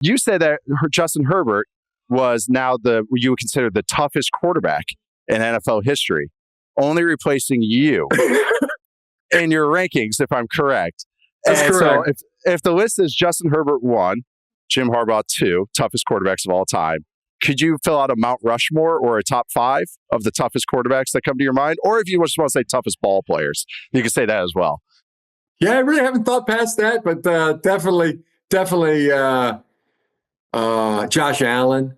you said that Justin Herbert was now you would consider the toughest quarterback in NFL history, only replacing you in your rankings, if I'm correct. That's correct. So if the list is Justin Herbert 1, Jim Harbaugh 2, toughest quarterbacks of all time, could you fill out a Mount Rushmore or a top 5 of the toughest quarterbacks that come to your mind? Or if you just want to say toughest ball players, you can say that as well. Yeah, I really haven't thought past that, but definitely Josh Allen.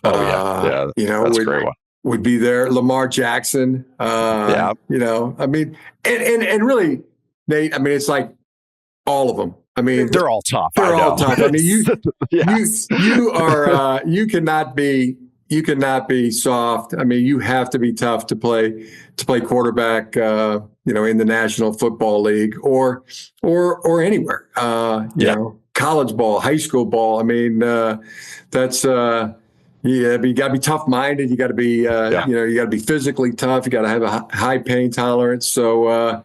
Yeah, that's a great one. Would be there. Lamar Jackson. I mean, and really, Nate, I mean, it's like all of them. I mean, they're all tough. They're all tough. I mean, you cannot be soft. I mean, you have to be tough to play quarterback. In the National Football League or anywhere. You know, college ball, high school ball. I mean, that's. Yeah, but you got to be tough-minded. You got to be, you got to be physically tough. You got to have a high pain tolerance. So, I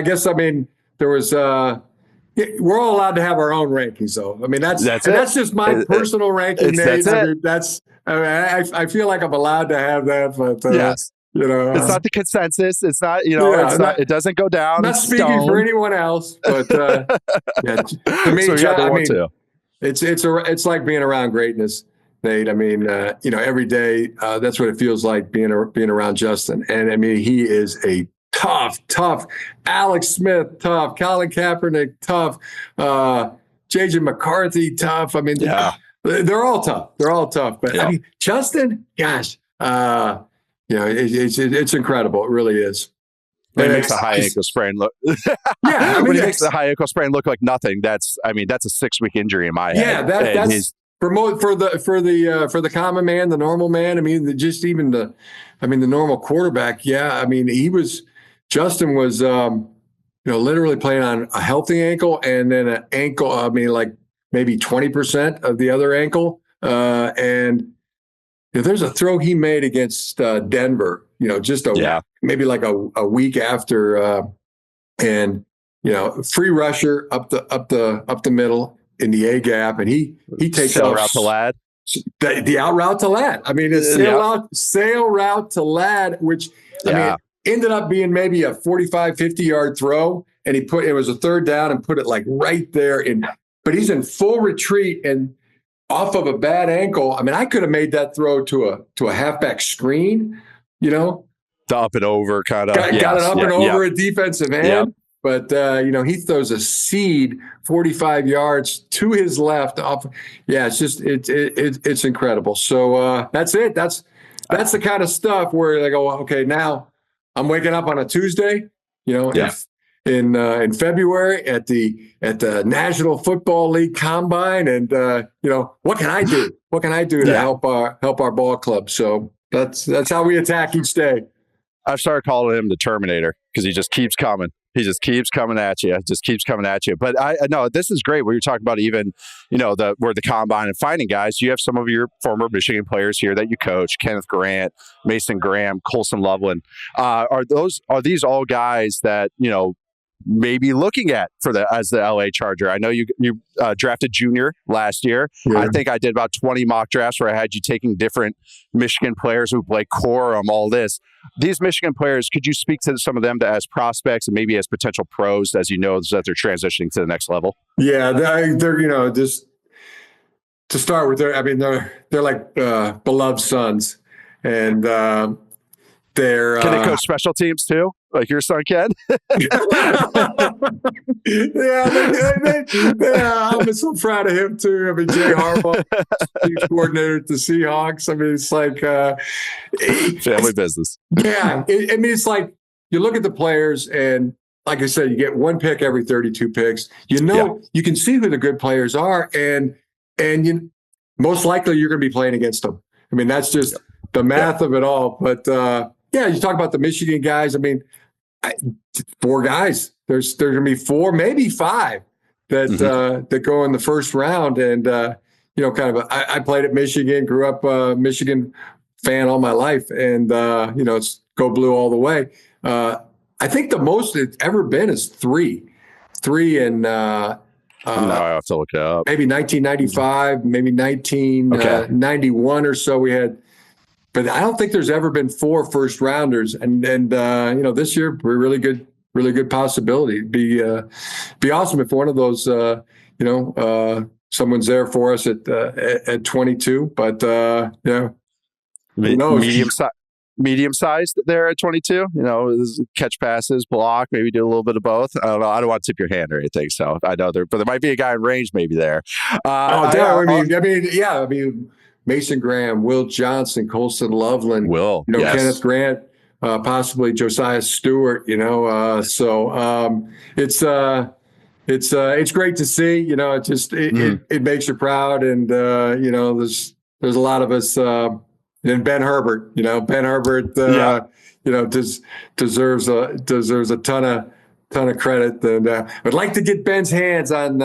guess, I mean, there was, we're all allowed to have our own rankings, though. I mean, that's just my personal ranking, Nate. I feel like I'm allowed to have that, but yes. It's not the consensus. It's not, it doesn't go down. I'm not speaking for anyone else, but to me, so I mean, it's like being around greatness. Nate, I mean, every day, that's what it feels like being around Justin. And I mean, he is a tough, Alex Smith, tough, Colin Kaepernick, tough, JJ McCarthy, tough. I mean, they're all tough. But I mean, Justin, gosh, it's incredible. It really is. When he makes a high ankle sprain look, when he makes the high ankle sprain look like nothing, that's a 6-week injury in my head. That's. For the common man, the normal man, I mean, the normal quarterback. Yeah, I mean, Justin was, literally playing on a healthy ankle and then an ankle. I mean, like maybe 20% of the other ankle. And there's a throw he made against Denver. Maybe like a week after, and free rusher up the middle. In the A gap, and he takes sail route to lad. The out route to lad. I mean, it's sail route to lad, which I mean ended up being maybe a 45, 50-yard throw, and it was a third down and put it like right there but he's in full retreat and off of a bad ankle. I mean, I could have made that throw to a halfback screen, the up and over kind of got it up and over a defensive end. Yep. But, he throws a seed 45 yards to his left off. Yeah, it's incredible. So that's it. That's the kind of stuff where they go, okay, now I'm waking up on a Tuesday, in February at the National Football League Combine. And, what can I do? What can I do to help our ball club? So that's how we attack each day. I've started calling him the Terminator because he just keeps coming. He just keeps coming at you. But I know this is great. When you're talking about even, where the combine and finding guys, you have some of your former Michigan players here that you coach, Kenneth Grant, Mason Graham, Colston Loveland. Are these all guys that, maybe looking at as the LA Charger? I know you drafted junior last year. Yeah. I think I did about 20 mock drafts where I had you taking different Michigan players who play Corum, all this. These Michigan players, could you speak to some of them as prospects and maybe as potential pros, as that they're transitioning to the next level? Yeah, they're just to start with, they're like beloved sons, and they're can they coach special teams too? Like your son can? I'm so proud of him too. I mean, Jim Harbaugh, team coordinator at the Seahawks. I mean, it's like family business. Yeah, it's like you look at the players, and like I said, you get one pick every 32 picks. You can see who the good players are, and you most likely you're going to be playing against them. I mean, that's just the math of it all. But you talk about the Michigan guys. I mean, 4 guys. There's going to be 4, maybe 5 that go in the first round. And I played at Michigan, grew up a Michigan fan all my life, and it's go blue all the way. I think the most it's ever been is 3 in No, I have to look it up. Maybe 1995, maybe 1991 or so we had. But I don't think there's ever been 4 first rounders. And this year we're really good possibility. It'd be awesome if one of those, someone's there for us at 22. But who knows? Medium sized there at 22, catch passes, block, maybe do a little bit of both. I don't know. I don't want to tip your hand or anything. So I know but there might be a guy in range maybe there. Mason Graham, Will Johnson, Colston Loveland, yes. Kenneth Grant, possibly Josaiah Stewart, it's great to see, it makes you proud. And, there's a lot of us, and Ben Herbert, deserves a ton of credit. And I'd like to get Ben's hands on,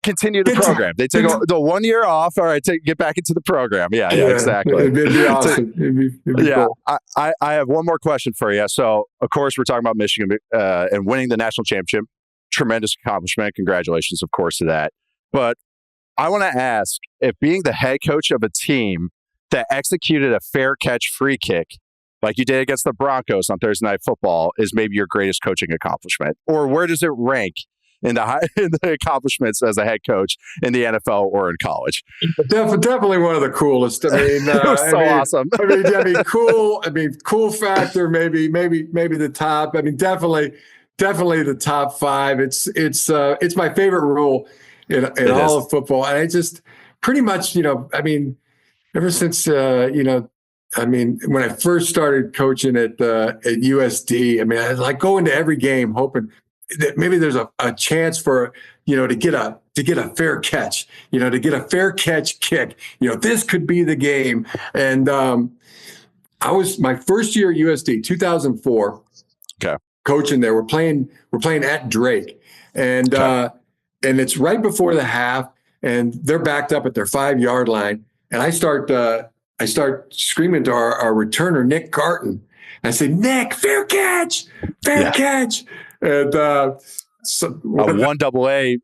continue the program. They take the 1 year off. All right, get back into the program. Yeah, exactly. It'd be awesome. It'd be cool. I have one more question for you. So, of course, we're talking about Michigan and winning the national championship. Tremendous accomplishment. Congratulations, of course, to that. But I want to ask if being the head coach of a team that executed a fair catch free kick like you did against the Broncos on Thursday Night Football is maybe your greatest coaching accomplishment, or where does it rank in the accomplishments as a head coach in the NFL or in college? Definitely one of the coolest. I mean, it was awesome. Cool. Cool factor. Maybe the top. I mean, definitely the top 5. It's my favorite rule in all of football. And I just pretty much, ever since, when I first started coaching at USD, I was like going to every game hoping that maybe there's a chance for, to get a fair catch, to get a fair catch kick, this could be the game. And I was my first year at USD, 2004, coaching there. We're playing at Drake, and it's right before the half, and they're backed up at their 5-yard line, and I start screaming to our returner Nick Garton. I say, Nick, fair catch. And so one double A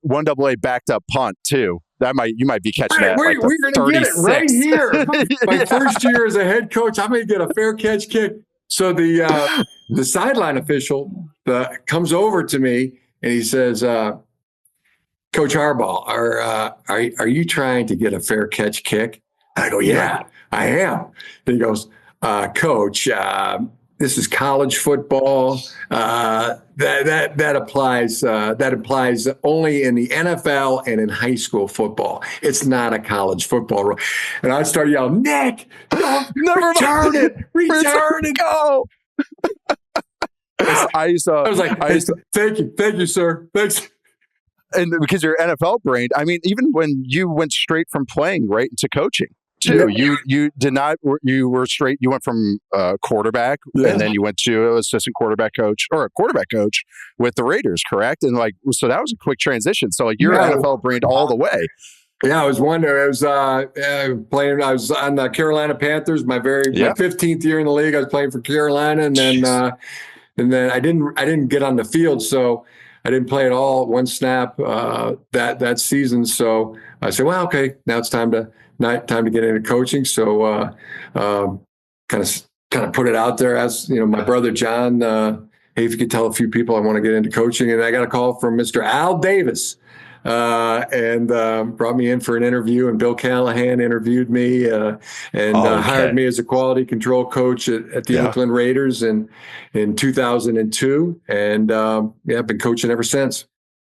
backed up punt too. You might be catching that. We're going to get it right here. My first year as a head coach, I'm going to get a fair catch kick. So the sideline official comes over to me and he says, Coach Harbaugh, are you trying to get a fair catch kick? And I go, yeah, I am. And he goes, Coach, this is college football. That applies only in the NFL and in high school football. It's not a college football rule. And I started yelling, Nick, return it, go. I was like, thank you, sir. Thanks. And because you're NFL brained, I mean, even when you went straight from playing right into coaching too, you did not. You were straight. You went from quarterback, and then you went to assistant quarterback coach or a quarterback coach with the Raiders, correct? And so that was a quick transition. So you're NFL brained all the way. Yeah, I was wondering. I was playing. I was on the Carolina Panthers. My 15th year in the league. I was playing for Carolina, and then I didn't get on the field, so I didn't play at all, one snap that season. So I said, well, okay, now it's time to get into coaching. So kind of put it out there as, my brother John, hey, if you could tell a few people I want to get into coaching. And I got a call from Mr. Al Davis and brought me in for an interview, and Bill Callahan interviewed me and hired me as a quality control coach at the Oakland Raiders in 2002. And I've been coaching ever since.